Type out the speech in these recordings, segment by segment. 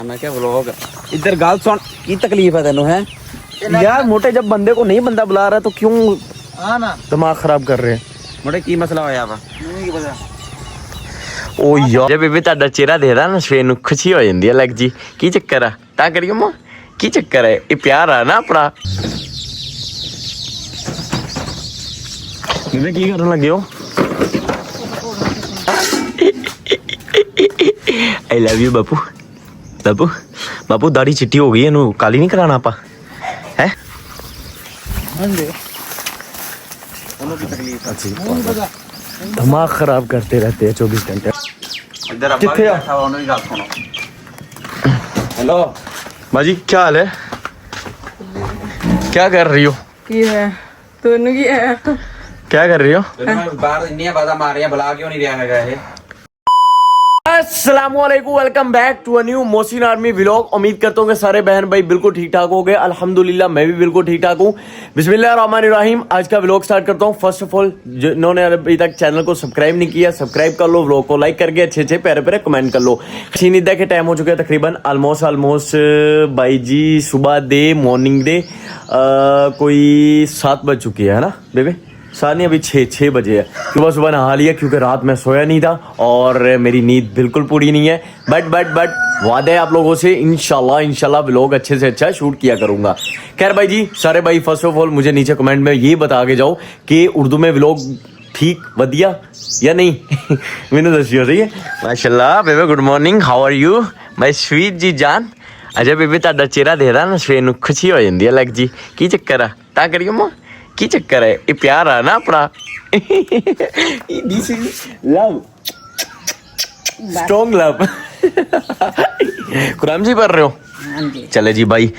मैं क्या व्लॉग इधर गाल सुन की तकलीफ है तेनू है यार मोटे जब बंदे को नहीं बंदा बुला रहा तो क्यों दिमाग खराब कर रहे हैं मोटे की मसला होया वा ओ यार जब बेबे ਤੁਹਾਡਾ ਚਿਹਰਾ ਦੇਖਦਾ ਨਾ ਸਵੇਰ ਨੂੰ ਖੁਸ਼ੀ ਹੋ ਜਾਂਦੀ ਹੈ ਲੱਗ ਜੀ ਕੀ ਚੱਕਰ ਆ ਤਾਂ ਕਰੀਏ ਮੋ ਕੀ ਚੱਕਰ ਹੈ ਇਹ ਪਿਆਰ ਆ ਨਾ ਆਪਣਾ ਬੇਬੇ ਕੀ ਕਰਨ ਲੱਗੇ ਹੋ आई लव यू बापू बापू बापू दाढ़ी चिट्टी हो गई है नू काली नहीं कराना आपा है दिमाग खराब करते रहते हैं 24 घंटे हेलो बाजी क्या हाल है क्या कर रही हो क्या कर रही हो अस्सलामुअलैकुम welcome back to a new Mohsin army vlog. उम्मीद करता हूँ कि सारे बहन भाई बिल्कुल ठीक ठाक हो गए। अल्हम्दुलिल्लाह मैं भी बिल्कुल ठीक ठाक हूँ। बिस्मिल्लाहिर्रहमानिर्रहीम। आज का व्लॉग स्टार्ट करता हूँ। फर्स्ट ऑफ ऑल जिन्होंने अभी तक चैनल को सब्सक्राइब नहीं किया सब्सक्राइब कर लो, व्लॉग को लाइक करके अच्छे अच्छे प्यारे प्यारे कमेंट कर लो। शीनिदा के टाइम हो चुके हैं तकरीबन ऑलमोस्ट भाई जी सुबह दे मॉर्निंग दे कोई 7 बज चुकी है ना बेबे साथ नहीं अभी 6 बजे है। सुबह नहा लिया क्योंकि रात में सोया नहीं था और मेरी नींद बिल्कुल पूरी नहीं है। बट वादा है आप लोगों से इंशाल्लाह व्लॉग अच्छे से अच्छा शूट किया करूंगा। खैर भाई जी सारे भाई फर्स्ट ऑफ ऑल मुझे नीचे कमेंट में ये बता के जाओ कि उर्दू में व्लॉग ठीक वधिया या नहीं मैंने दसियो सही है। माशाल्लाह बेबे good morning how are you my sweet जी जान। अजय बेबे ਤੁਹਾਡਾ ਚਿਹਰਾ ਦੇਖਦਾ ਨਾ ਸਵੇਰ ਨੂੰ ਖੁਸ਼ੀ ਹੋ ਜਾਂਦੀ ਹੈ ਲੱਗ ਜੀ ਕੀ ਚੱਕਰ ਆ ਤਾਂ ਕਰੀਏ ਮੋ की चक्कर है ये प्यार है ना अपना this is love strong love Quran ji पढ़ रहे हो चले जी भाई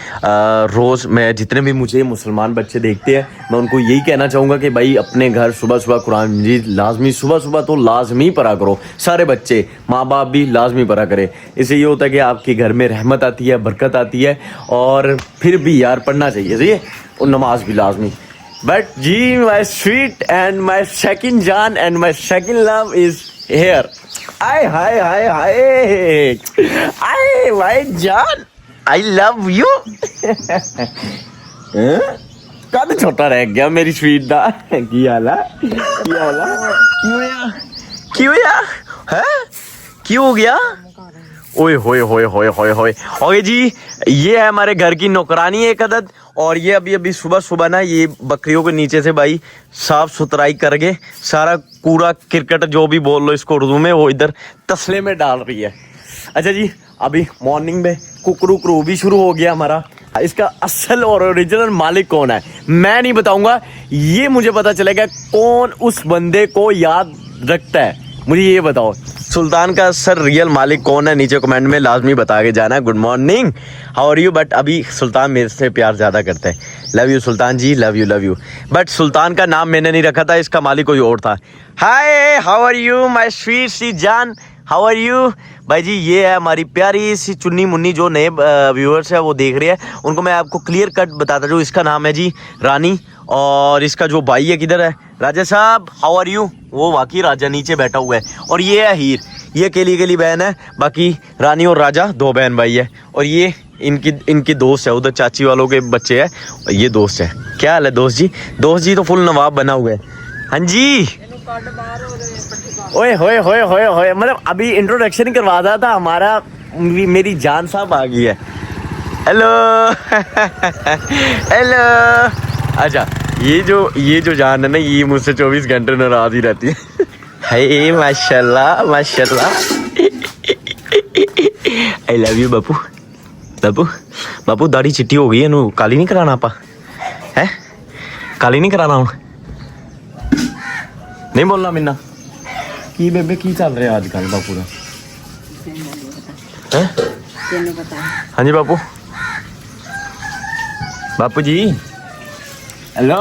रोज मैं जितने भी मुझे मुसलमान बच्चे देखते हैं मैं उनको यही कहना चाहूँगा कि भाई अपने घर सुबह कुरान जी लाजमी सुबह तो लाजमी पढ़ा करो। सारे बच्चे माँ बाप भी लाजमी पढ़ा करे। इससे ये होता है कि आपके घर में रहमत आती है बरकत आती है और फिर भी यार पढ़ना चाहिए सही है और नमाज भी लाजमी। But ji my sweet and my second John and my second love is here. Hi. My John. I love you. कद छोटा रह गया मेरी स्वीट दा की हाल है क्यों यार है क्यों हो गया ओए होए ओए जी ये है हमारे घर की नौकरानी एक अदद और ये अभी सुबह ना ये बकरियों के नीचे से भाई साफ सुथराई करके सारा कूड़ा क्रिकेट जो भी बोल लो इसको उर्दू में वो इधर तसले में डाल रही है। अच्छा जी अभी मॉर्निंग में कुकरू क्रू भी शुरू हो गया हमारा। इसका असल और ओरिजिनल मालिक कौन है मैं नहीं बताऊंगा ये मुझे पता चलेगा कौन उस बंदे को याद रखता है। मुझे ये बताओ सुल्तान का सर रियल मालिक कौन है नीचे कमेंट में लाजमी बता के जाना। Good morning how are you. But अभी सुल्तान मेरे से प्यार ज़्यादा करता है। Love you Sultan ji love you. But Sultan का नाम मैंने नहीं रखा था इसका मालिक कोई और था। Hi how are you my sweet सी जान हाउ आर यू। भाई जी ये है हमारी प्यारी सी चुन्नी मुन्नी जो नए व्यूअर्स है वो देख रहे हैं उनको मैं आपको क्लियर कट बताता हूँ। इसका नाम है जी रानी और इसका जो भाई है किधर है राजा साहब हाउ आर यू वो वाकई राजा नीचे बैठा हुआ है और ये है हीर ये अकेली बहन है बाकी रानी और राजा 2 बहन भाई है और ये इनकी दोस्त है उधर चाची वालों के बच्चे हैं और ये दोस्त है। क्या हाल है दोस्त जी तो फुल नवाब बना हुआ है। हाँ जी ओए होए मतलब अभी इंट्रोडक्शन ही करवा रहा था हमारा मेरी जान साहब आ गई है। हेलो अच्छा ये जो जान है ना ये मुझसे 24 घंटे नाराज ही रहती है। हाय माशाल्लाह आई लव यू बापू दाढ़ी चिट्टी हो गई है नू काली नहीं कराना आपा है काली नहीं कराना हूँ नहीं बोलना मिन्ना की बेबे की चल रहा है आजकल बापू का हाँ जी बापू जी हेलो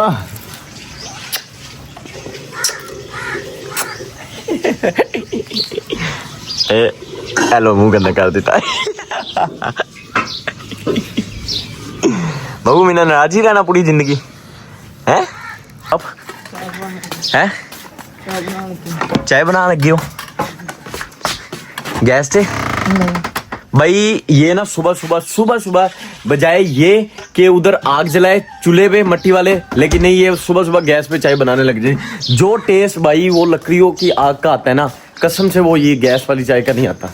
हेलो मुंह गंदा कर देता है बाबू मैंने नाराज ही रहना पूरी जिंदगी है अब है चाय बना लगी हो गैस से भाई ये ना सुबह बजाय ये कि उधर आग जलाए चूल्हे पे मट्टी वाले, लेकिन नहीं, ये सुबह गैस पे चाय बनाने लग जाए। जो टेस्ट भाई वो लकड़ियों की आग का आता है ना, कसम से वो ये गैस वाली चाय का नहीं आता।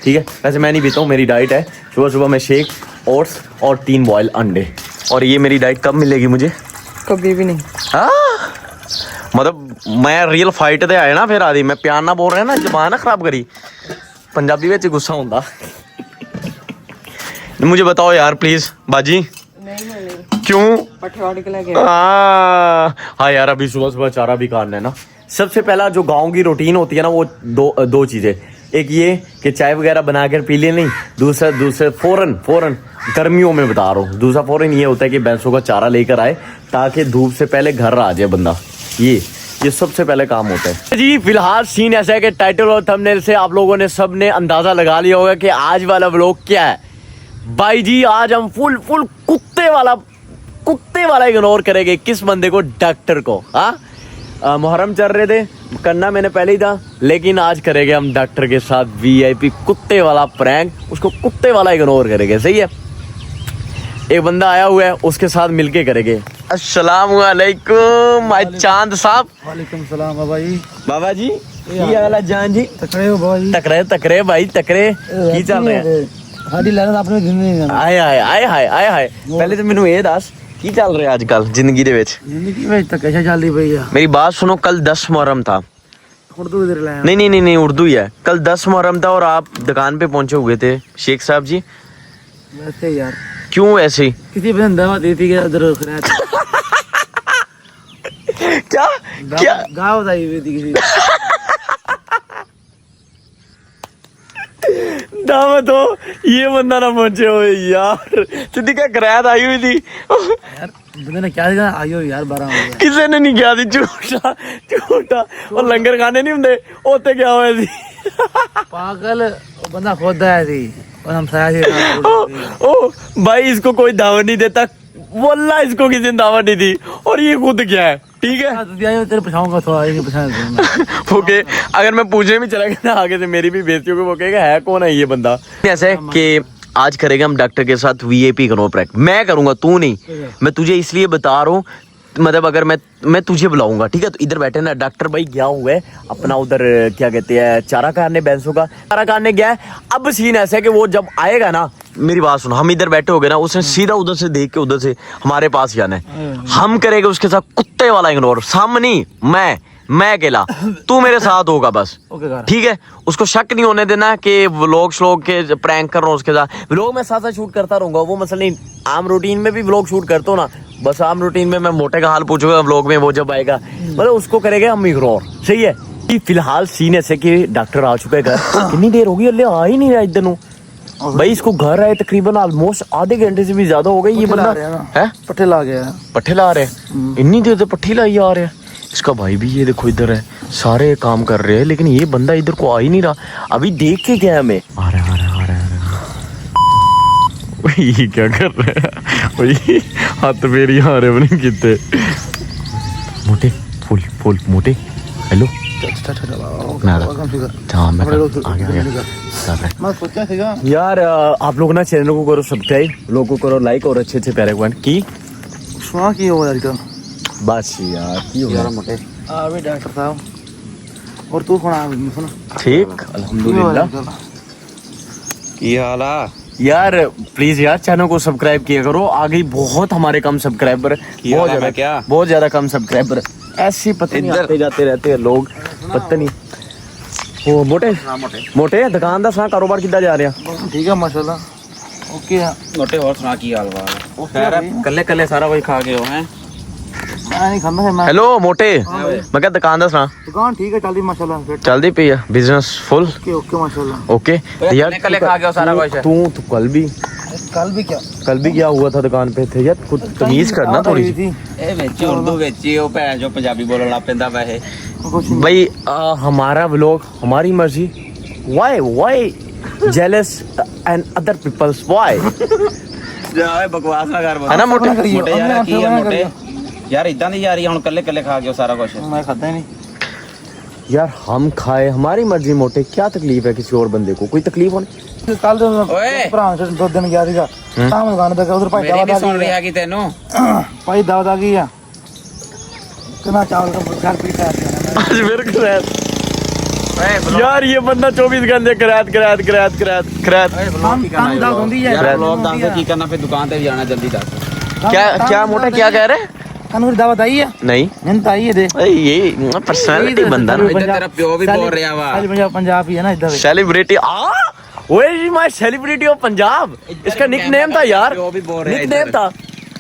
ठीक है, वैसे मैं नहीं पीता हूँ, मेरी डाइट है सुबह मैं शेक, ओट्स और 3 बॉयल अंडे। और ये मेरी डाइट कब मिलेगी मुझे? कभी भी नहीं। हाँ मतलब मैं रियल फाइट ते आया ना, फिर आदि मैं प्यार ना बोल रहा ना, जबान ना खराब करी, पंजाबी में गुस्सा होता। मुझे बताओ यार प्लीज बाजी। नहीं क्यों? पठवाड़ी के लगे। हाँ यार, अभी सुबह चारा भी काटना है ना। सबसे पहला जो गांव की रूटीन होती है ना, वो दो चीजें, एक ये कि चाय वगैरह बना कर पी ले, नहीं, दूसरा फौरन गर्मियों में बता रहा हूँ, दूसरा फौरन ये होता है कि भैंसों का चारा लेकर आए ताकि धूप से पहले घर आ जाए बंदा। ये सबसे पहले काम होता है जी। फिलहाल सीन ऐसा है कि टाइटल और थंबनेल से आप लोगों ने सबने अंदाजा लगा लिया होगा कि आज वाला व्लॉग क्या है। भाई जी आज हम फुल कुत्ते वाला इग्नोर करेंगे। किस बंदे को? डॉक्टर को। हाँ, मुहर्रम चल रहे थे, करना मैंने पहले ही था, लेकिन आज करेंगे हम डॉक्टर के साथ VIP कुत्ते वाला प्रैंक। उसको कुत्ते वाला इग्नोर करेंगे, सही है। एक बंदा आया हुआ है, उसके साथ मिलके करेंगे। अस्सलाम वालेकुम भाई चांद साहब। वालेकुम सलाम बाबा जी, की हाल है जान जी? तकड़े हो भाई? तकरे भाई तकरे की चल रहे हैं? साडी लानत आपने जिंदगी में आए पहले तो मैनू ये दस की चल रहा है आजकल जिंदगी दे विच? जिंदगी में तक कैसा चल रही भैया? मेरी बात सुनो, कल 10 मुहर्रम था। उर्दू इधर लाया? नहीं उर्दू ही है। कल 10 मुहर्रम था और आप दुकान पे पहुंचे हुए थे शेख साहब जी। वैसे यार क्यों ऐसे? किसी बंदे दावा दी थी कि उधर क्या गाँव आई हुई थी किसी दावत हो, ये बंदा ना पहुंचे हो यार। सीधी क्या करायत आई हुई थी यार, बंदे ने क्या दिखा आई हो यार 12 बजे। किसी ने नहीं किया थी, झूठा और लंगर खाने नहीं होंगे ओते क्या हुआ थी। पागल बंदा खुद आया थी और हम साया थी। ओ भाई इसको कोई दावत नहीं देता, वल्ला इसको किसी ने दावत नहीं दी, और ये खुद क्या है। ठीक है, तेरे पूछाऊंगा थोड़ा, ये पूछा ओके। अगर मैं पूछने में चला गया ना आगे से मेरी भी बेइज्जती होगी, वो कहेगा है कौन है ये बंदा। ऐसा है कि आज करेंगे हम डॉक्टर के साथ VIP इग्नोर प्रैंक। मैं करूंगा, तू नहीं। मैं तुझे इसलिए बता रहा हूँ, मतलब अगर मैं तुझे बुलाऊंगा, ठीक है, तो इधर बैठे ना। डॉक्टर भाई गया हुआ है अपना उधर, क्या कहते हैं, चारा काटने, भैंसों का चारा काटने गया है। अब सीन ऐसा है कि वो जब आएगा ना, मेरी बात सुनो, हम इधर बैठे हो गए ना, उसने सीधा उधर से देख के उधर से हमारे पास जाना है। हम करेंगे उसके साथ कुत्ते वाला इग्नोर। सामने मैं अकेला, तू मेरे साथ होगा बस, ठीक है। उसको शक नहीं होने देना कि व्लॉग श्लॉग के प्रैंक कर रहा हूँ उसके साथ। व्लॉग में साथ शूट करता रहूंगा, वो मसला नहीं। आम रूटीन में भी व्लॉग शूट करता हूँ ना, बस आम रूटीन में मैं मोटे का हाल पूछूंगा, व्लॉग में वो जब आएगा मतलब उसको करेंगे हम इग्नोर, सही है। फिलहाल सीन ऐसे कि डॉक्टर आ चुका है घर। कितनी देर होगी, अल्ले आ ही नहीं रहा इधर नू भाई। इसको घर आए तकरीबन ऑलमोस्ट आधे घंटे से भी ज्यादा हो गई। ये बंदा है पट्टे ला गया, पट्टे ला रहे हैं, इतनी देर से पट्टे लाई आ रहे हैं। इसका भाई भी ये देखो इधर है, सारे काम कर रहे हैं, लेकिन ये बंदा इधर को आ ही नहीं रहा। अभी देख के गया हमें, आ रहा ये क्या कर रहे हैं भाई, हाथ मेरी आ रहे बने कितने मोटे फुल मोटे। हेलो यार, आप लोग ना चैनल को करो सब्सक्राइब, लोगों को करो लाइक और अच्छे प्यारे कमेंट की हो यार। बस यार की हो यार मोटे। अबे डॉक्टर साहब, और तू कौन आ? सुन ठीक, अल्हम्दुलिल्लाह। की हाल है यार? प्लीज यार चैनल को सब्सक्राइब किया करो, आगे बहुत हमारे कम सब्सक्राइबर, बहुत ज्यादा कम सब्सक्राइबर। ऐसे पता नहीं आते जाते रहते हैं लोग, पता नहीं। ओ मोटे दुकान दा कारोबार कितना जा रहा? ठीक है माशाल्लाह, ओके है। मोटे और सुना की हाल वाल? कल्ले सारा कोई खा गए हो हैं? मैं नहीं खाता है। हेलो मोटे, मैं क्या दुकान दा सुना? दुकान ठीक है, चलदी माशाल्लाह, चलदी पई है, बिजनेस फुल ओके माशाल्लाह। ओके यार, कल्ले खा गए हो सारा कुछ? तू कल भी क्या हुआ था दुकान पे थे यार? खुद तमीज करना थोड़ी सी। ए वेची उर्दू वेची ओ भैन जो पंजाबी बोलण लग पैंदा वैसे भाई। हमारा व्लॉग हमारी मर्जी। Why jealous and other peoples why? जा बकवास ना कर है ना मोटे यार, की है मोटे यार, इदां दी यारी हुन कल्ले खा गए सारा कुछ? मैं खाता ही नहीं यार, हम खाए हमारी मर्जी मोटे, क्या तकलीफ है किसी और बंदे को? कोई तकलीफ होने ਕੱਲ ਦੇ ਓਏ। ਭਰਾ ਨੂੰ 2 ਦਿਨ ਗਿਆ ਸੀਗਾ ਤਾਂ ਦੁਕਾਨ ਤੇ ਉਧਰ ਭਾਈ ਮੇਰੀ ਦਾਵਾ ਵੀ ਸੁਣ ਦਾ ਰਿਹਾ ਕਿ ਤੈਨੂੰ ਭਾਈ ਦਾਵਾ ਕੀ ਆ ਕਿੰਨਾ ਚਾਵਲ ਦਾ घर पीटा आज फिर करात ਓਏ यार ये बंदा 24 घंटे करात करात करात करात करात ਕੰਮ ਦਾ ਹੁੰਦੀ ਹੈ ਯਾਰ ਵਲੌਗ ਦੱਸ ਕੀ ਕਰਨਾ ਫਿਰ ਦੁਕਾਨ ਤੇ ਵੀ ਜਾਣਾ ਜਲਦੀ ਦੱਸ क्या क्या मोटा क्या कह रहे ਤੁਹਾਨੂੰ ਦਾਵਾ ਆਈ ਹੈ नहीं ਮੈਨੂੰ ਤਾਂ ਆਈ ਹੈ ਦੇ ये पर्सनालिटी बंदा ना ਇੱਧਰ ਤੇਰਾ ਪਿਓ ਵੀ ਬੋਲ ਰਿਹਾ ਵਾ ਪੰਜਾਬ ਹੀ ਹੈ ਨਾ ਇਦਾਂ ਦੇ सेलिब्रिटी ओए जी माय सेलिब्रिटी ऑफ पंजाब इसका निकनेम था यार ਪਿਓ ਵੀ ਬੋਲ ਰਿਹਾ निकनेम था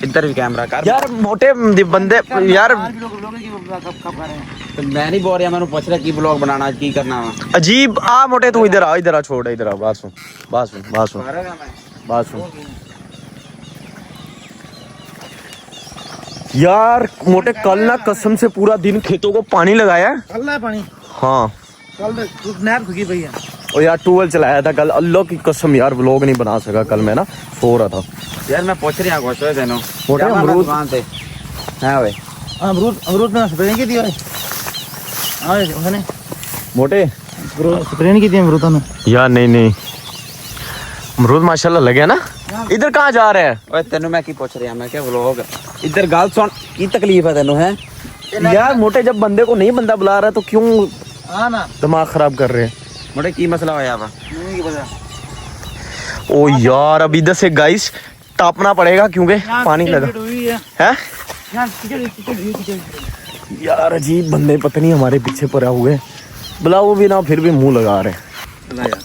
ਇੱਧਰ ਵੀ ਕੈਮਰਾ ਕਰ यार मोटे बंदे यार ਤੇ ਮੈਂ ਨਹੀਂ ਬੋਲ ਰਿਹਾ ਮੈਨੂੰ ਪੁੱਛ ਰਿਹਾ ਕੀ ਵਲੌਗ ਬਣਾਉਣਾ ਕੀ ਕਰਨਾ ਵਾ अजीब मोटे तू इधर आ छोड़ इधर आ बात सुन बात सुन बात सुन बात सुन यार मोटे कल ना कसम से पूरा दिन खेतों को पानी लगाया ਕੱਲ ਹੈ ਪਾਣੀ हाँ ਕੱਲ ਦੇ ਨਹਿਰ ਖੁਗੀ ਪਈ ਆ और यार ट्यूबवेल चलाया था कल अल्लाह की कसम यार व्लॉग नहीं बना सका कल मैं ना सो रहा था ਯਾਰ ਮੈਂ ਪੁੱਛ ਰਿਹਾ ਕੁਛ ਹੋਏ ਤੈਨੂੰ ਮੋਟੇ ਜਾ ਮੈਂ ਅਮਰੂਦ। ਦੁਕਾਨ ਤੇ ਹੈ ਓਏ अमरूद में स्प्रे की थी भाई हाँ उसने मोटे स्प्रे नहीं की थी अमरूद में यार नहीं अमरूद माशाल्लाह लगे ना इधर कहाँ जा रहे ਓਏ ਤੈਨੂੰ ਮੈਂ ਕੀ ਪੁੱਛ ਰਿਹਾ ਮੈਂ ਕਿਹਾ ਵਲੌਗ ਇੱਧਰ ਗੱਲ ਸੁਣ ਕੀ ਤਕਲੀਫ ਹੈ ਤੈਨੂੰ ਹੈ हैं यार मोटे जब बंदे को नहीं बंदा बुला रहा तो क्यों हाँ ना दिमाग खराब कर रहे हैं ਮੋੜੇ ਕੀ ਮਸਲਾ ਹੋਇਆ ਵਾ नहीं की पता ओ यार अब इधर से गाइस टापना पड़ेगा क्योंकि पानी लगा हुई है है यार टिकट यार अजीब बंदे पता नहीं हमारे पीछे पड़ा हुए हैं। बुलाओ भी ना फिर भी मुंह लगा रहे हैं ਚਲਾ ਯਾਰ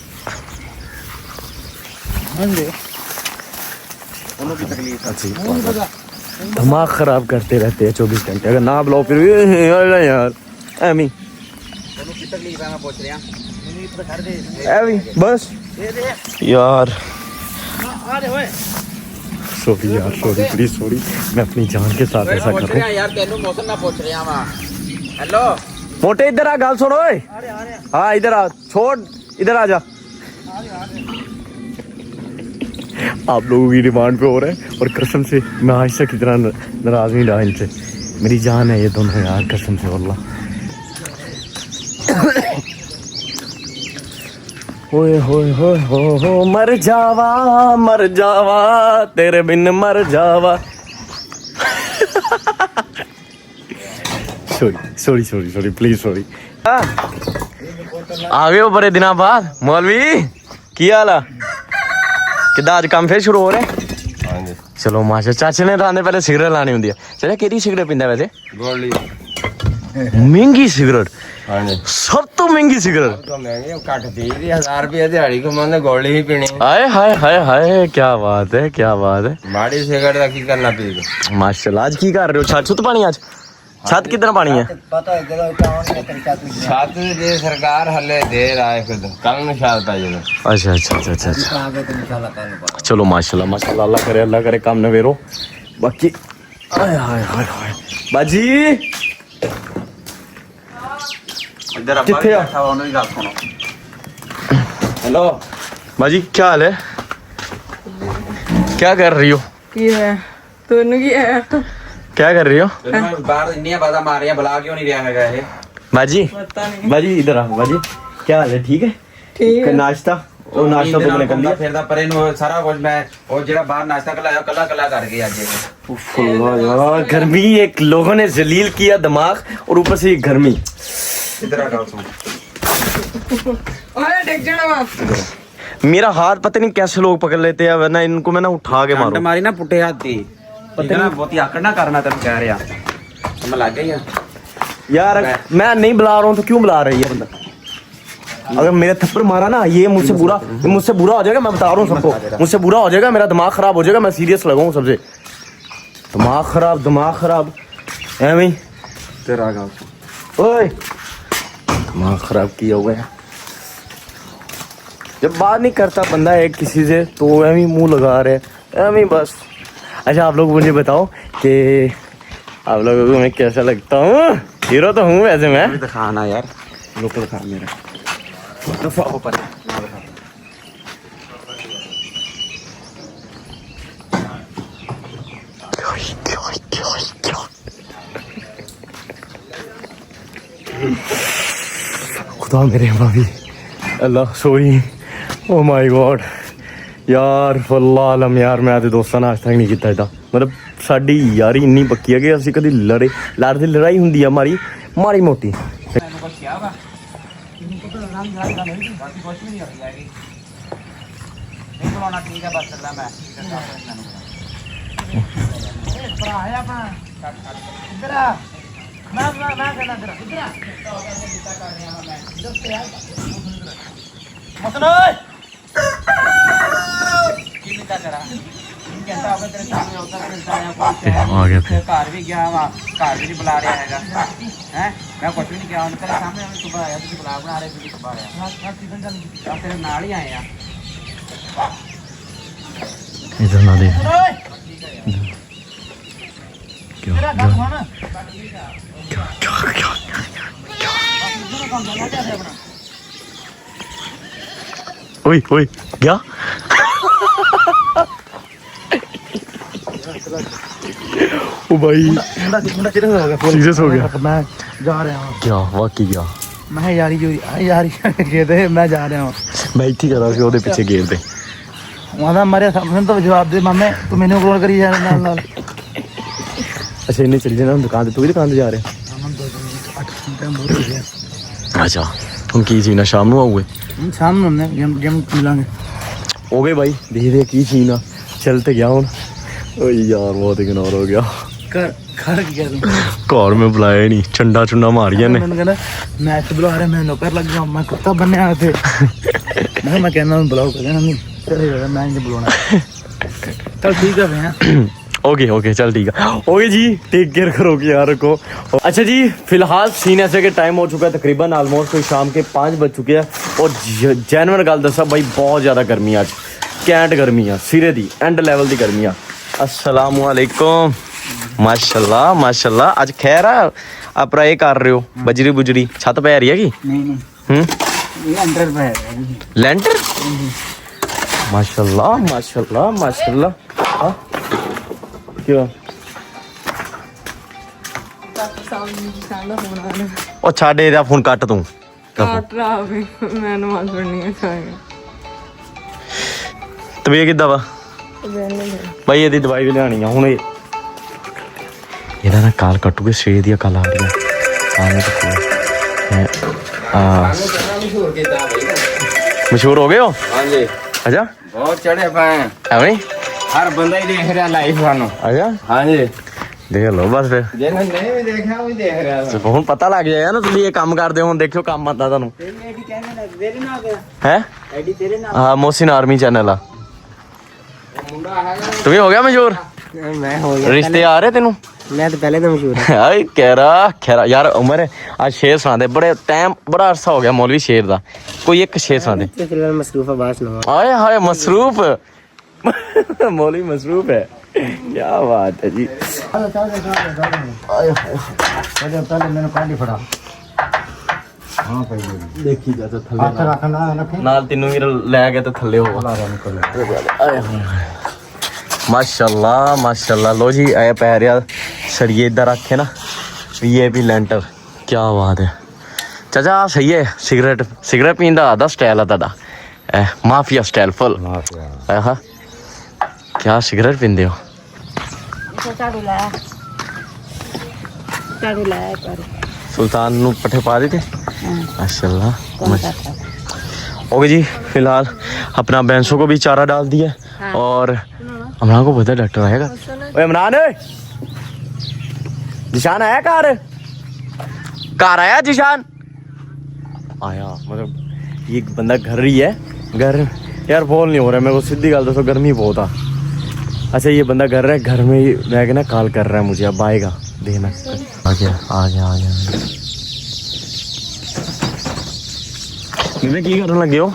हाँ जी ਉਹਨੂੰ ਕੀ ਤਕਲੀਫ ਹੈ नहीं पता दिमाग खराब करते रहते हैं 24 घंटे अगर ना बुलाओ फिर भी यार एमी ਉਹਨੂੰ ਕੀ ਤਕਲੀਫ ਹੈ ਮੈਂ ਪੁੱਛ ਰਿਹਾ नहीं पता कर दे एमी बस दे दे यार आ रे ओए सॉरी यार सॉरी प्लीज सॉरी मैं अपनी जान के साथ ऐसा ਪੁੱਛ कर ਰਿਹਾ रहा ਯਾਰ ਤੈਨੂੰ ਮੌਸਮ ਮੈਂ ਪੁੱਛ ਰਿਹਾ ਵਾ ਹੈਲੋ हूँ मोटे इधर आ गाल सुनो ओए आ रहे हाँ इधर आ छोड़ इधर आ जा आप लोगों की डिमांड पे हो रहा है और कसम से मैं आज तक इतना नाराज नहीं रहा इनसे मेरी जान है ये दोनों यार कसम से वल्लाह ओए होए होए हो मर जावा तेरे बिन मर जावा सॉरी प्लीज सॉरी आ गए हो बड़े दिना बाद मौलवी की हाल है किदा आज काम फिर शुरू हो रहा है चलो माशा चाचे ने तो आने पहले सिगरेट लानी होंगी है चाचा केड़ी सिगरेट पींदा वैसे गोली महंगी सिगरेट हाँ जी सब तो महंगी सिगरेट तो महंगी घट पी रही 1000 रुपये दिहाड़ी को मैंने गोली ही पीनी हाय हाय हाय हाय क्या बात है माड़ी सिगरेट का की करना पी के माशाल्लाह आज की कर रहे हो छत पानी आज छत कितना पानी है छत जे सरकार हले दे रहा है खुद कल में छत पा जाएगा अच्छा चलो माशाल्लाह अल्लाह करे काम नवेरो बाकी हाय हाय हाय हाय बाजी ਇੱਧਰ ਆਪਾਂ ਕਿੱਥੇ ਆ? ਬੈਠਾ ਵਾ, ਉਹਨੂੰ ਵੀ ਗੱਲ ਸੁਣੋ ਹੈਲੋ बाजी क्या हाल है क्या कर रही हो ਕੀ ਹੈ ਤੁਹਾਨੂੰ ਕੀ ਹੈ क्या कर रही हो ਤੈਨੂੰ ਮੈਂ ਬਾਹਰ ਇੰਨੀਆਂ ਬਾਜ਼ਾਂ ਮਾਰੀਆਂ ਬੁਲਾ ਕਿਉਂ ਨਹੀਂ ਰਿਹਾ ਹੈਗਾ ਇਹ बाजी ਪਤਾ ਨਹੀਂ बाजी इधर आ बाजी क्या हाल है ठीक है ਠੀਕ है नाश्ता वो नाश्ता तो मैंने कर लिया ਫਿਰਦਾ ਪਰੇ ਨੂੰ ਸਾਰਾ ਕੁਝ ਮੈਂ ਉਹ ਜਿਹੜਾ ਬਾਹਰ ਨਾਸ਼ਤਾ ਕਲਾਇਆ ਕੱਲਾ ਕਰ ਗਿਆ ਅੱਜ ਇਹ उफ, अल्लाह यार गर्मी एक लोगों ने जलील किया दिमाग और ऊपर से ये गर्मी ਇੱਧਰ ਆ ਗੱਲ ਸੁਣ ਓਏ ਡਿੱਗ ਜਾਣਾ ਵਾ मेरा हाथ पता नहीं कैसे लोग पकड़ लेते हैं वरना इनको मैं ना उठा के ਡੰਡ मारूं ਮਾਰੀ ਨਾ ਪੁੱਟੇ ਹੱਥ ਦੀ ਪਤਾ ਨਾ ਬਹੁਤੀ ਆਕੜ ਨਾ ਕਰਨਾ ਤੈਨੂੰ ਕਹਿ ਰਿਹਾ ਮੈਂ ਲੱਗ ਗਈ ਆ यार मैं नहीं बुला रहा हूँ तो क्यों बुला रही है बंदा अगर मेरे थप्पड़ मारा ना ये मुझसे बुरा हो जाएगा मैं बता रहा हूँ सबको मुझसे बुरा हो जाएगा मेरा दिमाग खराब हो जाएगा मैं सीरियस लगाऊँ सबसे दिमाग खराब है भाई ਤੇਰਾ ਗੱਲ ओए दिमाग खराब किया हुआ है जब बात नहीं करता बंदा एक किसी से तो एम ही मुंह लगा रहे एम ही बस अच्छा आप लोग मुझे बताओ कि आप लोगों को मैं कैसा लगता हूँ हीरो तो हूँ वैसे मैं ਦਿਖਾ ਨਾ ਯਾਰ ਲੋਕਲ ਦਿਖਾ ਮੇਰਾ ਦਫਾ ਹੋ ਪਰ ਨਾ ਦਿਖਾ खुदा मेरे भाभी अल्लाह सॉरी ਓ ਮਾਈ ਗॉड ਯਾਰ ਫੁੱਲ ਆਲਮ ਯਾਰ, ਮੈਂ ਤੇ ਦੋਸਤਾਂ ਨਾਲ ਅੱਜ ਤੱਕ ਨਹੀਂ ਕੀਤਾ ਇਦਾਂ। ਮਤਲਬ ਸਾਡੀ ਯਾਰੀ ਇੰਨੀ ਪੱਕੀ ਹੈ ਕਿ ਅਸੀਂ ਕਦੀ ਲੜਦੀ ਲੜਾਈ ਹੁੰਦੀ ਆ ਮਾਰੀ ਮੋਟੀ। ਆ ਗਿਆ ਫਿਰ ਘਰ ਵੀ ਗਿਆ ਵਾ, ਘਰ ਵੀ ਨਹੀਂ ਬੁਲਾ ਰਿਹਾ ਹੈਗਾ ਹੈ। ਮੈਂ ਕੁਝ ਵੀ ਨਹੀਂ ਕਿਹਾ, ਉਹਨੇ ਤੇਰੇ ਸਾਹਮਣੇ ਉਹਨੇ ਸੁਭਾ ਆਇਆ, ਤੁਸੀਂ ਬੁਲਾ ਬਣਾ ਰਹੇ ਤੁਸੀਂ ਸੁਭਾ ਆਇਆ, ਆ ਤੇਰੇ ਨਾਲ ਹੀ ਆਏ ਆ। इधर ना देख ओए ओए क्या ओ भाई सीरियस हो गया। मैं जा रहा हूँ। क्या वाकई क्या मैं यारी जो यारी कहते मैं जा रहा हूँ। मैं इतनी करा सी ओदे पीछे गेर दे वहाँ मरे सामने तो जवाब दे मामे तू मैंने कॉल करी जा नाल नाल। अच्छा इन्हें चली जाना दुकान पे, तू भी दुकान पे जा रहे अच्छा हम की सीना शाम ਨੂੰ ਆਉਗੇ शाम ਨੂੰ ਨੇ ਜਮ ਮਿਲਾਂਗੇ। हो गए भाई देखते की सीना चल ते गया हूँ। ओ यार बहुत इग्नोर हो गया। कर कर क्या तू घर में बुलाया ही नहीं, चंडा चुंडा मारिया ने। मैंने कहना मैच बुला रहे मैं नौकर लग गया, मैं कुत्ता बनने आया थे। मैं कहना बुलाओ कर देना नहीं चलेगा, मैं नहीं बुलाना। चल ठीक है भैया। ओके ओके चल ठीक है। ओके जी टेक केयर करो कि यार को। अच्छा जी फिलहाल सीन ऐसे के टाइम हो चुका है तकरीबन ऑलमोस्ट कोई शाम के 5 बज चुके हैं और जेन्युइन गल दसा भाई बहुत ज़्यादा गर्मी आज, कैंट गर्मी है सिरे दी एंड लेवल दी गर्मी है। अस्सलाम वालेकुम माशाल्लाह माशाल्लाह। आज खैर है आप ये कर रहे हो बजरी बुजरी छत पै रही है कि नहीं लेंटर पे है लेंटर माशाल्लाह माशाल्लाह माशाल्लाह। हाँ क्यों ਉਹ ਛੱਡ ਇਹਦਾ ਫੋਨ ਕੱਟ ਤੂੰ ਕੱਟ ਰਹਾ ਵੀ ਮੈਂ ਨਮਾਜ਼ ਪੜ੍ਹਨੀ ਹੈ ਸਾਇਆ ਤਬੀਅਤ ਕਿੱਦਾਂ ਵਾ ਭਾਈ ਇਹਦੀ ਦਵਾਈ ਵੀ ਲਿਆਣੀ ਆ ਹੁਣ। ਇਹਦਾ ਨਾ ਕਾਲ ਕੱਟੂਗੇ ਸਵੇਰ ਦੀ ਕੱਲ ਆ ਰਹੀ ਆ। ਮਸ਼ਹੂਰ ਹੋ ਗਏ ਹੋ हाँ जी ਅੱਛਾ बहुत चढ़े पाए हैं, ਐਵੇਂ हर बंदा ही देख रहा लाइफ वालों। ਅੱਛਾ हाँ जी ਦੇਖ ਲਓ ਬਸ ਫਿਰ जिन्हें नहीं भी देखा वो देख रहा था। ਹੁਣ ਪਤਾ ਲੱਗ ਜਾਏਗਾ ਨਾ ਤੁਸੀਂ ਇਹ ਕੰਮ ਕਰਦੇ ਹੋ। ਹੁਣ ਦੇਖਿਓ ਕੰਮ ਆਉਂਦਾ ਤੁਹਾਨੂੰ ਹੈ। ਹਾਂ ਮੋਹਸਿਨ ਆਰਮੀ ਚੈਨਲ ਆ। ਤੂੰ ਵੀ ਹੋ ਗਿਆ ਮਸ਼ਹੂਰ? मैं हो ਰਿਸ਼ਤੇ ਆ ਰਹੇ ਤੈਨੂੰ? मैं तो पहले तो मशहूर ਆਏ ਖੈਰਾ ਯਾਰ ਉਮਰ ਅੱਜ ਸ਼ੇਰ ਸੁਣਾਦੇ ਬੜੇ ਟਾਈਮ ਬੜਾ ਅਰਸਾ ਹੋ ਗਿਆ ਮੌਲਵੀ ਸ਼ੇਰ ਦਾ। ਕੋਈ ਇੱਕ ਸ਼ੇਰ ਸੁਣਾਦੇ। फिलहाल मसरूफ आवाज ना आए हाय मसरूफ मौलवी मसरूफ है क्या बात है जी। पहले मैंने काटी फड़ा हां भाई देखी जा तो थल्ले हाथ रखना रखे नाल तीनों भी ले गए तो थल्ले हो आए माशाल्लाह माशाल्लाह। लो जी आया पैर यार सरिये इधर रखे ना ये भी लेंटर क्या बात है। चाचा आ सही है सिगरेट सिगरेट पीन दा आदा स्टाइल है तादा माफिया स्टाइल फुल। हाँ क्या सिगरेट पींदे हो? सुल्तान नु पट्ठे पा देते माशाल्लाह। ओके जी फिलहाल अपना बैंसों को भी चारा डाल दिया और इमरान को पता है डॉक्टर आएगा। ओए इमरान जिशान आया कार आया जिशान आया। मतलब ये बंदा घर ही है घर यार बोल नहीं हो रहा है मेरे को सीधी गल दसो गर्मी बहुत आ। अच्छा ये बंदा घर है घर में ही रह के ना कॉल कर रहा है मुझे अब आएगा देखना। आ गया आ गया आ गया। मैं की करने लगे हो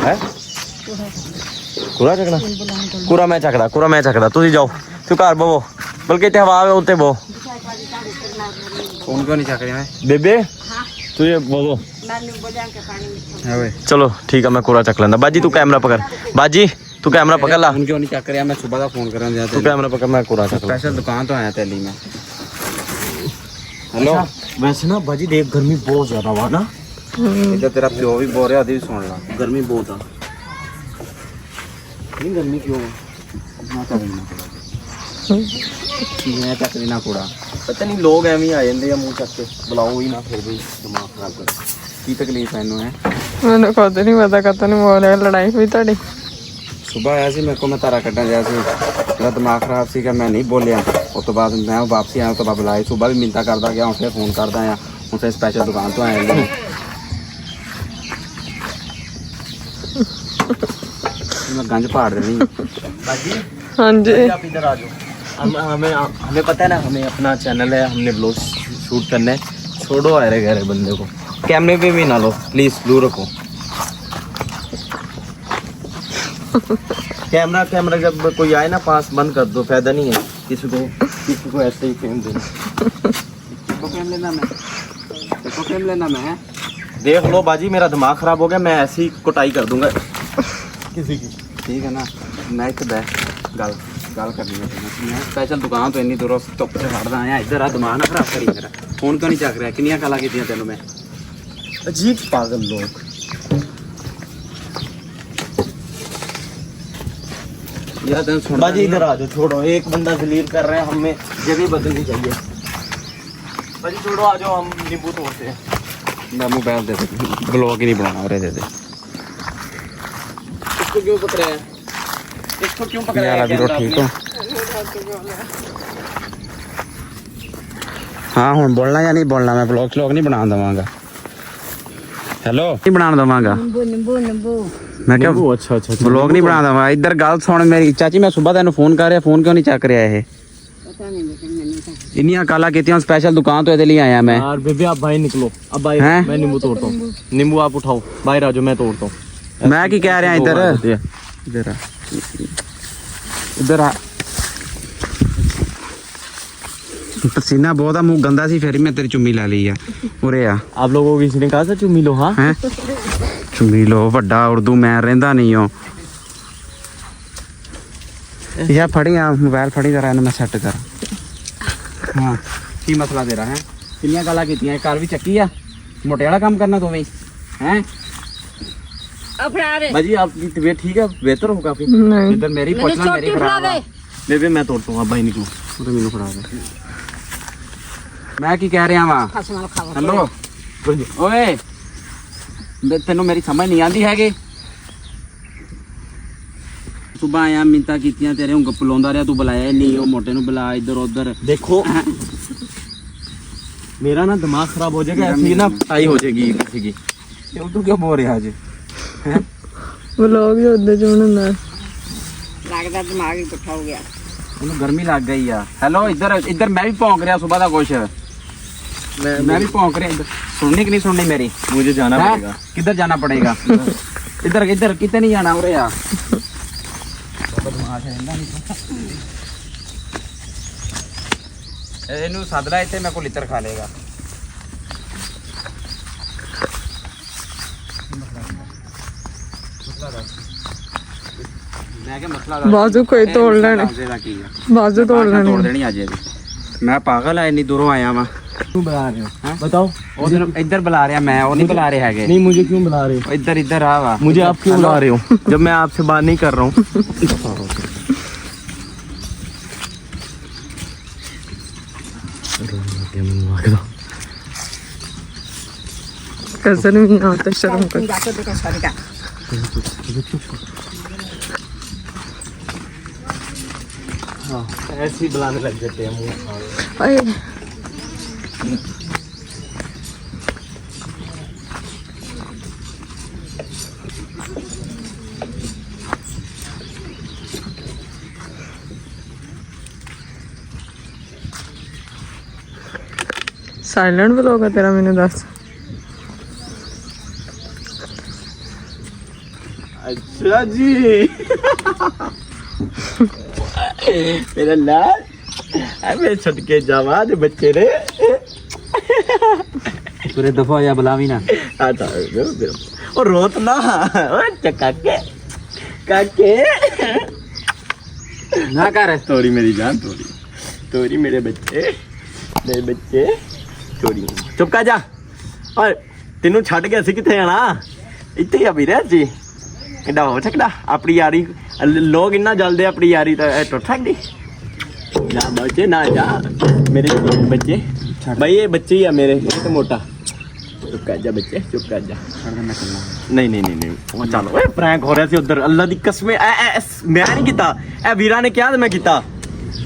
है कूड़ा चकना कूड़ा मैं चकदा तुसी जाओ तू घर बवो बल्कि इतने हवा उत्ते बो फोन क्यों नहीं चक रही मैं बेबे तू ये बवो चलो ठीक है मैं कूड़ा चक लेना। बाजी तू कैमरा पकड़ बाजी तू कैमरा पकड़ ला। फोन क्यों नहीं चक रहा मैं सुबह का फोन करने जाता तू कैमरा पकड़ मैं कूड़ा चक ला। स्पेशल दुकान तो आया तेली में। हेलो वैसे ना बाजी देख गर्मी बहुत ज्यादा हुआ ना इधर तेरा प्यो भी बोल रहा, भी सुन ला। गर्मी बहुत आ। नहीं गर्मी क्यों ना करना मैं चक लेना कूड़ा। पता नहीं लोग एवं ही आ जाते मुंह चक के, बुलाओ ही ना फिर भी दिमाग खराब कर। की तकलीफ है इनू है? मैंने खुद नहीं पता कद नहीं बोल रहा, लड़ाई हुई ਤੁਹਾਡੀ। सुबह आया सी मेरे को, मैं तारा कट्टन गया सी, मेरा दिमाग खराब सी कि मैं नहीं बोलिया। उस तो बाद मैं वापसी आया तो बाद बुलाए। सुबह भी मिन्नतां करदा गया, हुण फिर फोन करदा आया, हुण फिर स्पैशल दुकान तो आया। मैं गंज फाड़ देनी। बाजी हाँ जी आप इधर आ जाओ। हमें पता है ना, हमें अपना चैनल है, हमने ब्लॉग शूट करना है। छोड़ो अरे गहरे बंदे को, कैमरे पे भी ना लो प्लीज, दूर रखो कैमरा जब कोई आए ना पास बंद कर दो, फायदा नहीं है किसी को ऐसे ही फेम देना। देखो फेम लेना मैं, देखो फेम लेना मैं। देख लो बाजी, मेरा दिमाग खराब हो गया, मैं ऐसी कुटाई कर दूंगा किसी की। ठीक है ना, मैं इत्थे बैठ गल करनी है। मैं स्पैशल दुकान तो इन्नी दूरों धुप्प च खड़दा आया, इधर आ दिमाग ना खराब करी मेरा। फोन क्यों नहीं चक रहा? कितनी गल्लां कीतियां तैनूं मैं? अजीब पागल लोग। यार तैनूं सुन बाजी इधर आ जाओ, छोड़ो, एक बंदा जलील कर रहे हैं, हमें जगह बदलनी चाहिए। बाजी छोड़ो, आ जाओ, हम नींबू तोड़ते हैं। मैं मोबाइल दे दे, ब्लॉग ही नहीं बनाना और दे दे। इसको क्यों पकड़ा है? इसको क्यों पकड़ा यार है? अभी तो ठीक हो? हाँ हुण बोलना या नहीं बोलना? मैं ब्लॉग श्लॉग नहीं बना देवांगा। हेलो नहीं बना देवांगा मैं क्या? अच्छा अच्छा ब्लॉग नहीं बना देवांगा। इधर गल सुन मेरी चाची, मैं सुबह तेन फोन कर रहा, फोन क्यों नहीं चक रहा? ये इन्नियां काला कीतियां, स्पेशल दुकान तो इहदे लिए आया मैं। यार बेबे आप बाहर निकलो, अब बाहर हैं? मैं नींबू तोड़ता हूँ। नींबू आप उठाओ, बाहर आ जाओ, मैं तोड़ता हूँ। मैं की कह रहा इधर इधर आ, इधर आ। पसीना बहुत आ, मुंह गंदा सी, फिर मैं तेरी चुम्मी ला ली है। उरे आ। आप लोगों को किसी ने कहा था चुम्मी लो? हाँ हैं चुम्मी लो, वड्डा उर्दू मैं रहंदा नहीं हूं। या फड़ी आ मोबाइल फड़ी जरा, मैं सेट कर। हाँ की मसला तेरा है? किन्नियां गल्लां कीतियां, घर भी चक्की आ, मोटे वाला काम करना तुम्हें हैं? बाजी आपकी तबीयत ठीक है? बेहतर हो काफी? नहीं इधर मेरी पहुंचना, मेरी खराब है। बेबे मैं तोड़ता हूँ, आप बाहर निकलो। ਉਹ ਤਾਂ ਮੈਨੂੰ ਫੜਾ ਦੇ। ਮੈਂ ਕੀ ਕਹਿ ਰਿਹਾ ਵਾਂ? ਹੈਲੋ ਓਏ, ਤੈਨੂੰ ਮੇਰੀ ਸਮਝ ਨਹੀਂ ਆਉਂਦੀ ਹੈਗੀ? ਸੁਬਾ ਆਇਆ, ਮਿੰਤਾ ਕੀਤੀਆਂ ਤੇਰੇ, ਹੁਣ ਗੱਪ ਲਾਉਂਦਾ ਰਿਹਾ, ਤੂੰ ਬੁਲਾਇਆ ਨਹੀਂ। ਉਹ ਮੋਟੇ ਨੂੰ ਬੁਲਾ, ਇੱਧਰ ਉੱਧਰ। देखो मेरा ना दिमाग खराब हो जाएगा, ऐसी ना टाई हो जाएगी किसी की। ਤੂੰ ਕਿਉਂ ਬੋਲ ਰਿਹਾ ਅੱਜ? ਵਲੋਗ ਹੀ ਉਧਰ ਜੁਣ ਹੁੰਦਾ। ਲੱਗਦਾ ਦਿਮਾਗ ਹੀ ਪੁੱਠਾ ਹੋ ਗਿਆ। ਉਹਨੂੰ ਗਰਮੀ ਲੱਗ ਗਈ ਆ। ਹੈਲੋ ਇੱਧਰ ਇੱਧਰ, ਮੈਂ ਵੀ ਭੌਂਕ ਰਿਹਾ ਸੁਬਾ ਦਾ ਕੁਛ। मैं भी भौंक रहा। इधर सुननी कि नहीं सुननी मेरी? मुझे जाना हैं? पड़ेगा। किधर जाना पड़ेगा? इधर इधर कितने नहीं जाना? उरे यार ਇਹਨੂੰ ਸੱਦ ਲੈ ਇੱਥੇ, ਮੇਰੇ ਕੋਲ ਲਿੱਤਰ ਖਾ ਲੇਗਾ। ਮੈਂ ਕਿਹਾ ਮਸਲਾ ਬਾਜ਼ੂ ਕੋਈ ਤੋੜ ਲੈਣੇ, ਬਾਜ਼ੂ ਤੋੜ ਤੋੜ ਲੈਣੇ। ਦੇਣੀ ਅੱਜ ਇਹਦੀ। ਮੈਂ ਪਾਗਲ ਆ, ਇੰਨੀ ਦੂਰੋਂ ਆਇਆ ਵਾਂ। क्यों बुला रहे हो? हैं? बताओ। ਉਧਰ ਇੱਧਰ ਬੁਲਾ ਰਿਹਾ ਮੈਂ, ਉਹ ਨਹੀਂ ਬੁਲਾ ਰਹੇ ਹੈਗੇ। नहीं मुझे क्यों बुला रहे हो? ਇੱਧਰ ਇੱਧਰ ਆ ਵਾ। मुझे आप क्यों बुला रहे हो जब मैं आपसे बात नहीं कर रहा हूँ? कसर भी नहीं आता, शर्म कर। जाके देखो सर का ऐसे ही बुलाने लग जाते हैं मुँह। अरे साइलेंट व्लॉग है तेरा, मैंने दस। अच्छा जी मेरा लाल, अबे छटके जवान बच्चे रे। पूरे दफा या बुलावी ना। आता और रोत ना काके काके ना कर। तोरी मेरी जान, तोरी तोरी मेरे बच्चे, मेरे बच्चे तोरी। चुप कर जा। और ਤੈਨੂੰ ਛੱਡ ਕੇ ਅਸੀਂ ਕਿੱਥੇ ਜਾਣਾ ਇੱਥੇ ਹੀ ਆ ਵੀਰੇ ਜੀ ਕਿੱਡਾ ਹੋ ਸਕਦਾ ਆਪਣੀ ਯਾਰੀ ਲੋਕ ਇੰਨਾ ਜਲਦੇ ਆਪਣੀ ਯਾਰੀ ਤਾਂ ਟੁੱਟ ਸਕਦੀ ਨਾ ਬੱਚੇ ਨਾ ਜਾ ਮੇਰੇ ਬੱਚੇ भाई ये बच्चे ही है मेरे ये तो मोटा चुप कर जा बच्चे चुप कर जा नहीं नहीं नहीं नहीं वो चलो ओए प्रैंक हो रहा सी उधर अल्लाह दी कसम मैं नहीं कीता ए वीरा ने क्या तो मैं कीता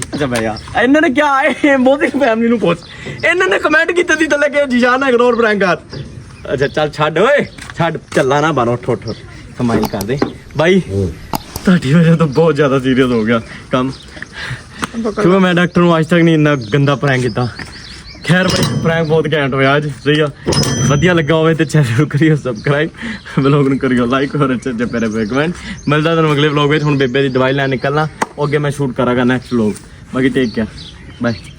अच्छा भैया इन्होंने क्या मोदी फैमिली नु पूछ इन्होंने कमेंट कीते सी थले के जीशान इग्नोर प्रैंक कर अच्छा चल छड़ ओए छड़ चलना ना बानो ठोठ ठोठ कमाई कर दे भाई ਤੁਹਾਡੀ वजह तो बहुत ज्यादा सीरियस हो गया काम क्यों मैं डॉक्टर ਨੂੰ आज तक नहीं इतना गंदा प्रैंक कीता खैर भाई प्रैंक बहुत घैंट होया आज सही है वधिया लगा होवे ते चैनल करियो सबसक्राइब व्लॉग नु करियो लाइक और अच्छे प्यारे कमेंट मिलदा तन अगले व्लॉग में हुन बेबे दी दवाई लेने निकलना ओके मैं शूट करांगा नेक्स्ट व्लॉग बाकी टेक केयर बाय